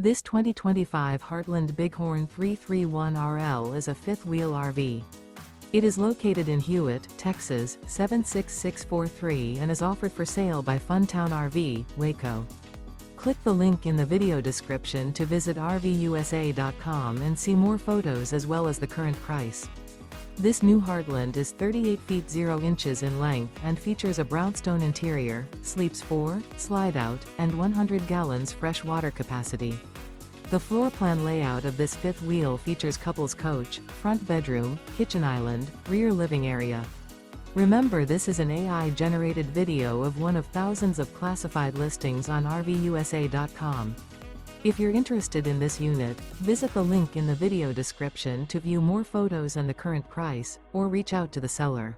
This 2025 Heartland Bighorn 331RL is a fifth-wheel RV. It is located in Hewitt, Texas, 76643 and is offered for sale by Funtown RV, Waco. Click the link in the video description to visit RVUSA.com and see more photos as well as the current price. This new Heartland is 38 feet 0 inches in length and features a brownstone interior, sleeps 4, slide-out, and 100 gallons fresh water capacity. The floor plan layout of this fifth wheel features couples coach, front bedroom, kitchen island, rear living area. Remember, this is an AI-generated video of one of thousands of classified listings on RVUSA.com. If you're interested in this unit, visit the link in the video description to view more photos and the current price, or reach out to the seller.